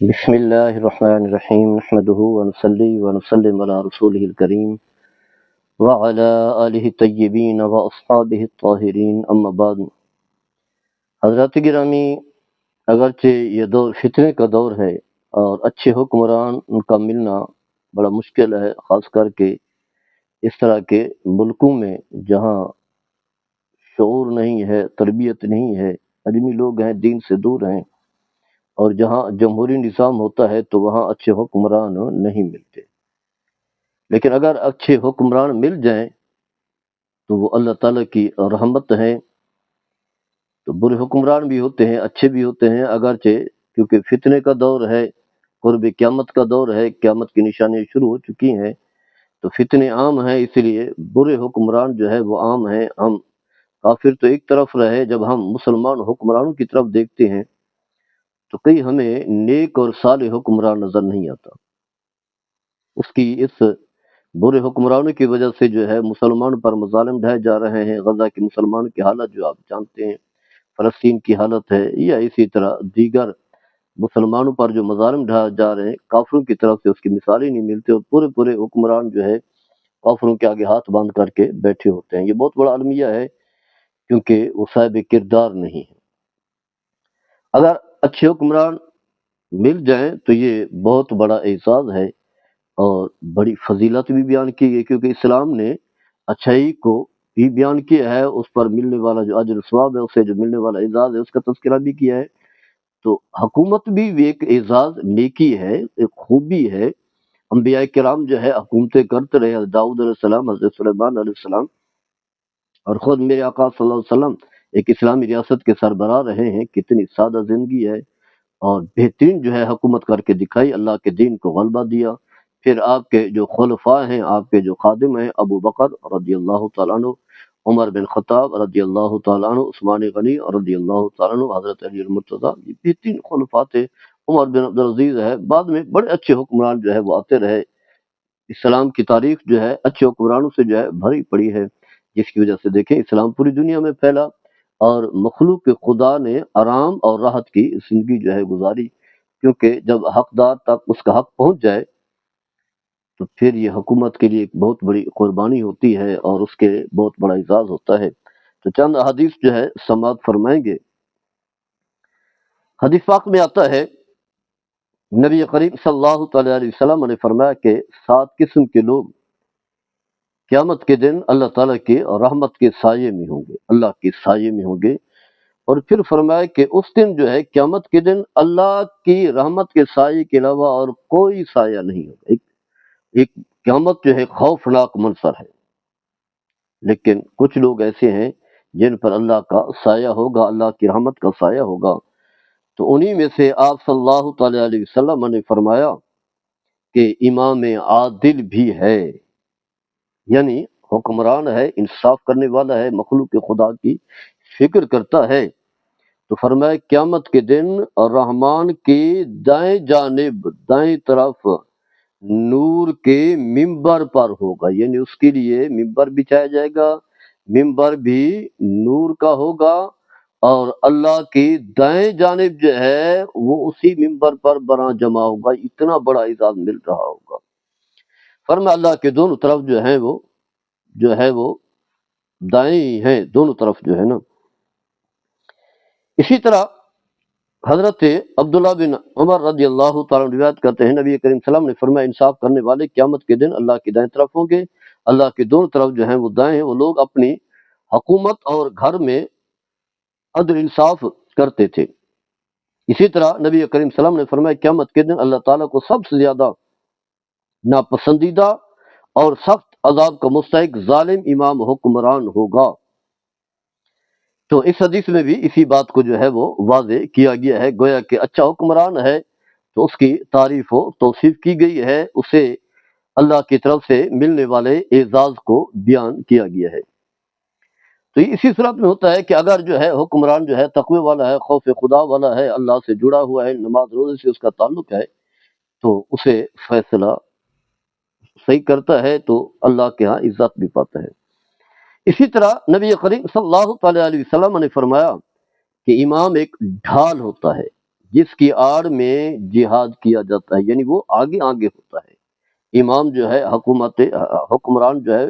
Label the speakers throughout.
Speaker 1: بسم اللہ الرحمن الرحیم نحمده ونصلی ونسلم علی رسولہ الکریم وعلی آلہ الطیبین واصحابہ الطاہرین اما بعد۔ حضرات گرامی، اگرچہ یہ دور فتنے کا دور ہے اور اچھے حکمران ان کا ملنا بڑا مشکل ہے، خاص کر کے اس طرح کے ملکوں میں جہاں شعور نہیں ہے، تربیت نہیں ہے، علمی لوگ ہیں، دین سے دور ہیں، اور جہاں جمہوری نظام ہوتا ہے تو وہاں اچھے حکمران نہیں ملتے۔ لیکن اگر اچھے حکمران مل جائیں تو وہ اللہ تعالیٰ کی رحمت ہے۔ تو برے حکمران بھی ہوتے ہیں، اچھے بھی ہوتے ہیں، اگرچہ کیونکہ فتنے کا دور ہے، قرب قیامت کا دور ہے، قیامت کی نشانیاں شروع ہو چکی ہیں، تو فتنے عام ہیں، اس لیے برے حکمران جو ہے وہ عام ہیں۔ ہم کافر تو ایک طرف رہے، جب ہم مسلمان حکمرانوں کی طرف دیکھتے ہیں تو کئی ہمیں نیک اور صالح حکمران نظر نہیں آتا۔ اس برے حکمرانوں کی وجہ سے جو ہے مسلمان پر مظالم ڈھائے جا رہے ہیں۔ غزہ کے مسلمان کی حالت جو آپ جانتے ہیں، فلسطین کی حالت ہے، یا اسی طرح دیگر مسلمانوں پر جو مظالم ڈھائے جا رہے ہیں، کافروں کی طرف سے اس کی مثالیں نہیں ملتی، اور پورے پورے حکمران جو ہے کافروں کے آگے ہاتھ باندھ کر کے بیٹھے ہوتے ہیں۔ یہ بہت بڑا المیہ ہے، کیونکہ وہ صاحب کردار نہیں ہے۔ اگر اچھے حکمران مل جائیں تو یہ بہت بڑا اعزاز ہے اور بڑی فضیلت بھی بیان کی گئی، کیونکہ اسلام نے اچھائی کو بھی بیان کیا ہے، اس پر ملنے والا جو اجر و ثواب ہے، اسے جو ملنے والا اعزاز ہے اس کا تذکرہ بھی کیا ہے۔ تو حکومت بھی ایک اعزاز، نیکی ہے، ایک خوبی ہے۔ انبیاء کرام جو ہے حکومتیں کرتے رہے، حضرت داؤد علیہ السلام، حضرت سلیمان علیہ السلام، اور خود میرے آقا صلی اللہ علیہ وسلم ایک اسلامی ریاست کے سربراہ رہے ہیں۔ کتنی سادہ زندگی ہے، اور بہترین جو ہے حکومت کر کے دکھائی، اللہ کے دین کو غلبہ دیا۔ پھر آپ کے جو خلفاء ہیں، آپ کے جو خادم ہیں، ابو بکر رضی اللہ تعالیٰ عنہ، عمر بن خطاب رضی اللہ تعالیٰ عنہ، عثمان غنی رضی اللہ تعالیٰ عنہ، حضرت علی المرتضیٰ، یہ بہترین خلفاء تھے۔ عمر بن عبدالعزیز ہے، بعد میں بڑے اچھے حکمران جو ہے وہ آتے رہے۔ اسلام کی تاریخ جو ہے اچھے حکمرانوں سے جو ہے بھری پڑی ہے، جس کی وجہ سے دیکھیں اسلام پوری دنیا میں پھیلا، اور مخلوق کے خدا نے آرام اور راحت کی زندگی جو ہے گزاری، کیونکہ جب حقدار تک اس کا حق پہنچ جائے تو پھر یہ حکومت کے لیے ایک بہت بڑی قربانی ہوتی ہے اور اس کے بہت بڑا اعزاز ہوتا ہے۔ تو چند حدیث جو ہے سماعت فرمائیں گے۔ حدیث پاک میں آتا ہے، نبی کریم صلی اللہ تعالی علیہ وسلم نے فرمایا کہ 7 قسم کے لوگ قیامت کے دن اللہ تعالیٰ کی رحمت کے سائے میں ہوں گے، اللہ کے سائے میں ہوں گے۔ اور پھر فرمایا کہ اس دن جو ہے قیامت کے دن اللہ کی رحمت کے سائے کے علاوہ اور کوئی سایہ نہیں ہوگا۔ ایک قیامت جو ہے خوفناک منظر ہے، لیکن کچھ لوگ ایسے ہیں جن پر اللہ کا سایہ ہوگا، اللہ کی رحمت کا سایہ ہوگا۔ تو انہی میں سے آپ صلی اللہ تعالی علیہ وسلم نے فرمایا کہ امام عادل بھی ہے، یعنی حکمران ہے، انصاف کرنے والا ہے، مخلوق خدا کی فکر کرتا ہے۔ تو فرمایا قیامت کے دن رحمان کی دائیں جانب، دائیں طرف نور کے ممبر پر ہوگا، یعنی اس کے لیے ممبر بچھایا جائے گا، ممبر بھی نور کا ہوگا، اور اللہ کی دائیں جانب جو ہے وہ اسی ممبر پر بنا جمع ہوگا۔ اتنا بڑا اعزاز مل رہا ہوگا۔ فرمایا اللہ کے دونوں طرف جو ہے وہ دائیں ہیں، دونوں طرف جو ہے نا۔ اسی طرح حضرت عبداللہ بن عمر رضی اللہ تعالیٰ عنہ روایت کرتے ہیں، نبی کریم صلی اللہ علیہ وسلم نے فرمایا انصاف کرنے والے قیامت کے دن اللہ کی دائیں طرف ہوں گے۔ اللہ کے دونوں طرف جو ہیں وہ دائیں ہیں۔ وہ لوگ اپنی حکومت اور گھر میں عدل انصاف کرتے تھے۔ اسی طرح نبی کریم صلی اللہ علیہ وسلم نے فرمایا قیامت کے دن اللہ تعالیٰ کو سب سے زیادہ ناپسندیدہ اور سخت عذاب کا مستحق ظالم امام حکمران ہوگا۔ تو اس حدیث میں بھی اسی بات کو جو ہے وہ واضح کیا گیا ہے، گویا کہ اچھا حکمران ہے تو اس کی تعریف و توصیف کی گئی ہے، اسے اللہ کی طرف سے ملنے والے اعزاز کو بیان کیا گیا ہے۔ تو یہ اسی صورت میں ہوتا ہے کہ اگر جو ہے حکمران جو ہے تقوی والا ہے، خوف خدا والا ہے، اللہ سے جڑا ہوا ہے، نماز روزے سے اس کا تعلق ہے، تو اسے فیصلہ صحیح کرتا ہے تو اللہ کے ہاں عزت بھی پاتا ہے۔ اسی طرح نبی کریم صلی اللہ تعالی علیہ وسلم نے فرمایا کہ امام ایک ڈھال ہوتا ہے، جس کی آڑ میں جہاد کیا جاتا ہے، یعنی وہ آگے آگے ہوتا ہے، امام جو ہے حکمران جو ہے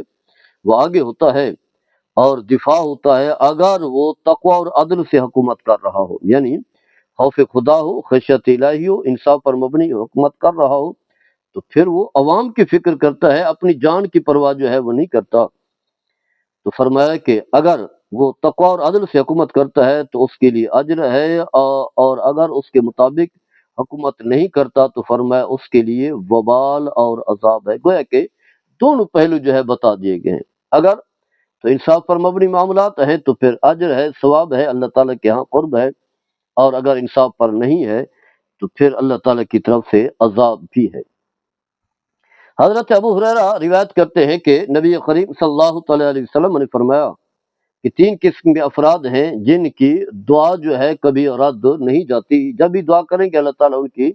Speaker 1: وہ آگے ہوتا ہے اور دفاع ہوتا ہے اگر وہ تقوی اور عدل سے حکومت کر رہا ہو، یعنی خوف خدا ہو، خشیت الہی ہو، انصاف پر مبنی حکومت کر رہا ہو، تو پھر وہ عوام کی فکر کرتا ہے، اپنی جان کی پرواہ جو ہے وہ نہیں کرتا۔ تو فرمایا کہ اگر وہ تقوی اور عدل سے حکومت کرتا ہے تو اس کے لیے اجر ہے، اور اگر اس کے مطابق حکومت نہیں کرتا تو فرمایا اس کے لیے وبال اور عذاب ہے۔ گویا کہ دونوں پہلو جو ہے بتا دیے گئے ہیں۔ اگر تو انصاف پر مبنی معاملات ہیں تو پھر اجر ہے، ثواب ہے، اللہ تعالیٰ کے ہاں قرب ہے، اور اگر انصاف پر نہیں ہے تو پھر اللہ تعالیٰ کی طرف سے عذاب بھی ہے۔ حضرت ابو ہریرہ روایت کرتے ہیں کہ نبی کریم صلی اللہ تعالیٰ علیہ وسلم نے فرمایا کہ 3 قسم کے افراد ہیں جن کی دعا جو ہے کبھی رد نہیں جاتی، جب بھی دعا کریں گے اللہ تعالیٰ ان کی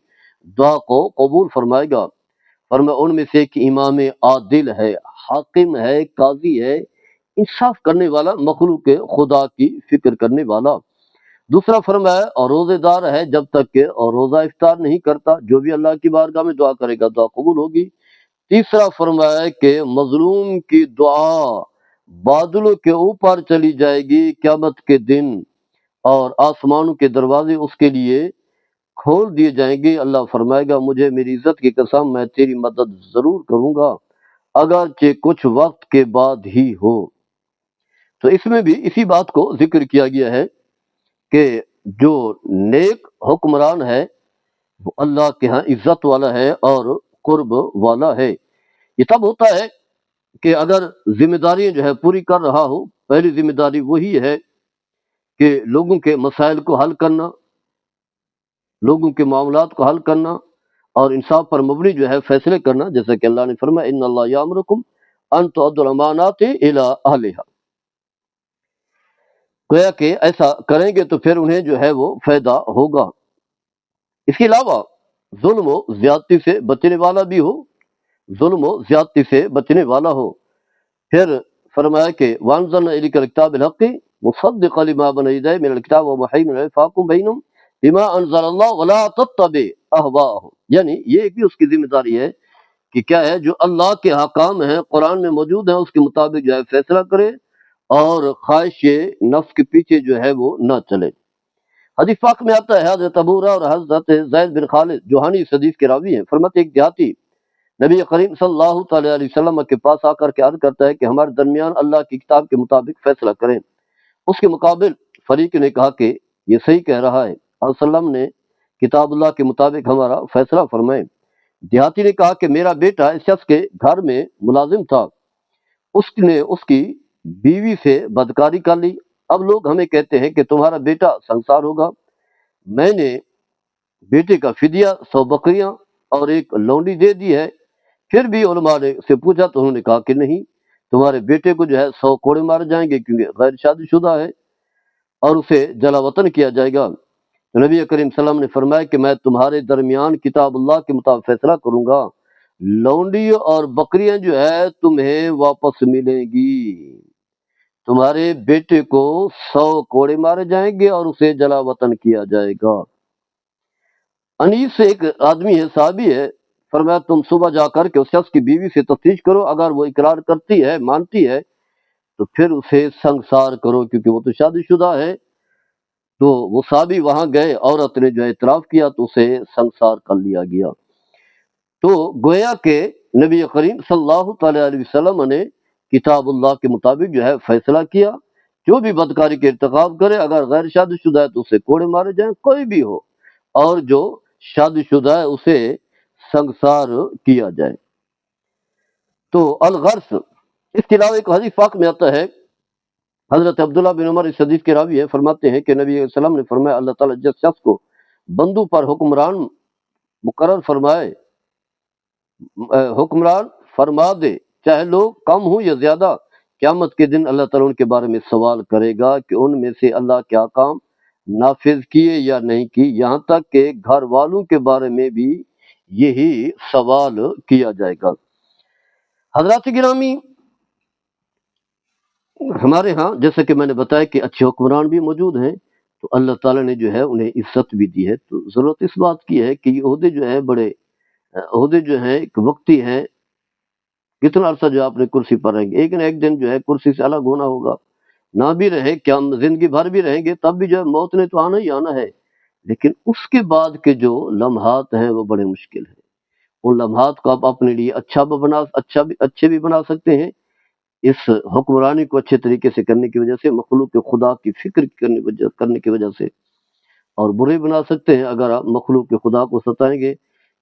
Speaker 1: دعا کو قبول فرمائے گا۔ فرمایا ان میں سے ایک امام عادل ہے، حاکم ہے، قاضی ہے، انصاف کرنے والا، مخلوق خدا کی فکر کرنے والا۔ دوسرا فرمایا اور روزے دار ہے جب تک کہ اور روزہ افطار نہیں کرتا، جو بھی اللہ کی بارگاہ میں دعا کرے گا دعا قبول ہوگی۔ تیسرا فرمایا کہ مظلوم کی دعا بادلوں کے اوپر چلی جائے گی قیامت کے دن، اور آسمانوں کے دروازے اس کے لیے کھول دیے جائیں گے۔ اللہ فرمائے گا مجھے میری عزت کی قسم میں تیری مدد ضرور کروں گا اگرچہ کچھ وقت کے بعد ہی ہو۔ تو اس میں بھی اسی بات کو ذکر کیا گیا ہے کہ جو نیک حکمران ہے وہ اللہ کے ہاں عزت والا ہے اور قرب والا ہے۔ یہ تب ہوتا ہے کہ اگر ذمہ داریاں جو ہے پوری کر رہا ہو۔ پہلی ذمہ داری وہی ہے کہ لوگوں کے مسائل کو حل کرنا، لوگوں کے معاملات کو حل کرنا اور انصاف پر مبنی جو ہے فیصلے کرنا، جیسا کہ اللہ نے فرمایا ان اللہ یامرکم ان تؤدوا الامانات الی اہلھا۔ گویا کہ ایسا کریں گے تو پھر انہیں جو ہے وہ فائدہ ہوگا۔ اس کے علاوہ ظلم و زیادتی سے بچنے والا بھی ہو، ظلم و زیادتی سے بچنے والا ہو۔ پھر فرمایا کہ وانزلنا الیک الکتاب بالحق مصدقا لما بین یدیہ من الکتاب ومحیمنا علیہ فاحکم بینہم بما انزل اللہ ولا تتبع اہواءہم، یعنی یہ بھی اس کی ذمہ داری ہے کہ کیا ہے جو اللہ کے احکام ہیں قرآن میں موجود ہیں اس کے مطابق جو ہے فیصلہ کرے اور خواہش نفس کے پیچھے جو ہے وہ نہ چلے۔ حدیث پاک میں آتا ہے حضرت ابو ہریرہ اور حضرت زید بن خالد جوہانی اس حدیث کے راوی ہیں، فرماتے ایک دیہاتی نبی کریم صلی اللہ تعالی علیہ وسلم کے پاس آ کر کے عرض کرتا ہے کہ ہمارے درمیان اللہ کی کتاب کے مطابق فیصلہ کریں۔ اس کے مقابل فریق نے کہا کہ یہ صحیح کہہ رہا ہے، اور وسلم نے کتاب اللہ کے مطابق ہمارا فیصلہ فرمائیں۔ دیہاتی نے کہا کہ میرا بیٹا اس شخص کے گھر میں ملازم تھا، اس نے اس کی بیوی سے بدکاری کر لی، اب لوگ ہمیں کہتے ہیں کہ تمہارا بیٹا سنسار ہوگا۔ میں نے بیٹے کا فدیہ 100 بکریاں اور ایک لونڈی دے دی ہے۔ پھر بھی علماء نے سے پوچھا تو انہوں نے کہا کہ نہیں، تمہارے بیٹے کو جو ہے 100 کوڑے مارے جائیں گے کیونکہ غیر شادی شدہ ہے، اور اسے جلا وطن کیا جائے گا۔ تو نبی کریم صلی اللہ علیہ وسلم نے فرمایا کہ میں تمہارے درمیان کتاب اللہ کے مطابق فیصلہ کروں گا، لونڈی اور بکریاں جو ہے تمہیں واپس ملیں گی، تمہارے بیٹے کو 100 کوڑے مارے جائیں گے اور اسے جلا وطن کیا جائے گا۔ انیس سے ایک آدمی ہے، صحابی ہے، فرمایا تم صبح جا کر کے اس شخص کی بیوی سے تفتیش کرو، اگر وہ اقرار کرتی ہے، مانتی ہے تو پھر اسے سنگسار کرو کیونکہ وہ تو شادی شدہ ہے۔ تو وہ صحابی وہاں گئے، عورت نے جو ہے اعتراف کیا تو اسے سنگسار کر لیا گیا۔ تو گویا کہ نبی کریم صلی اللہ تعالی علیہ وسلم نے کتاب اللہ کے مطابق جو ہے فیصلہ کیا، جو بھی بدکاری کے ارتکاب کرے اگر غیر شادی شدہ ہے تو اسے کوڑے مارے جائیں، کوئی بھی ہو، اور جو شادی شدہ ہے اسے سنگسار کیا جائے۔ تو الغرس، اس کے علاوہ ایک حدیث پاک میں آتا ہے، حضرت عبداللہ بن عمر اس حدیث کے راوی ہیں، فرماتے ہیں کہ نبی علیہ السلام نے فرمایا اللہ تعالیٰ جس شخص کو بندوں پر حکمران مقرر فرمائے، حکمران فرما دے، چاہے لوگ کم ہوں یا زیادہ، قیامت کے دن اللہ تعالیٰ ان کے بارے میں سوال کرے گا کہ ان میں سے اللہ کے احکام نافذ کیے یا نہیں کی، یہاں تک کہ گھر والوں کے بارے میں بھی یہی سوال کیا جائے گا۔ حضرات گرامی، ہمارے ہاں جیسے کہ میں نے بتایا کہ اچھے حکمران بھی موجود ہیں، تو اللہ تعالیٰ نے جو ہے انہیں عزت بھی دی ہے۔ تو ضرورت اس بات کی ہے کہ یہ عہدے جو ہے بڑے عہدے جو ہیں ایک وقتی ہیں، کتنا عرصہ جو آپ نے کرسی پر رہیں گے، ایک نہ ایک دن جو ہے کرسی سے الگ ہونا ہوگا، نہ بھی رہے کیا ہم زندگی بھر بھی رہیں گے تب بھی جو ہے موت نے تو آنا ہی آنا ہے، لیکن اس کے بعد کے جو لمحات ہیں وہ بڑے مشکل ہیں۔ ان لمحات کو آپ اپنے لیے اچھے بھی بنا سکتے ہیں، اس حکمرانی کو اچھے طریقے سے کرنے کی وجہ سے، مخلوق خدا کی فکر کرنے کی وجہ سے، اور برے بنا سکتے ہیں اگر آپ مخلوق کے خدا کو ستائیں گے،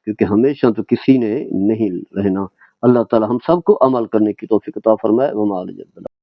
Speaker 1: کیونکہ ہمیشہ تو کسی نے نہیں رہنا۔ اللہ تعالی ہم سب کو عمل کرنے کی توفیق عطا فرمائے۔ وما علیہ السلام۔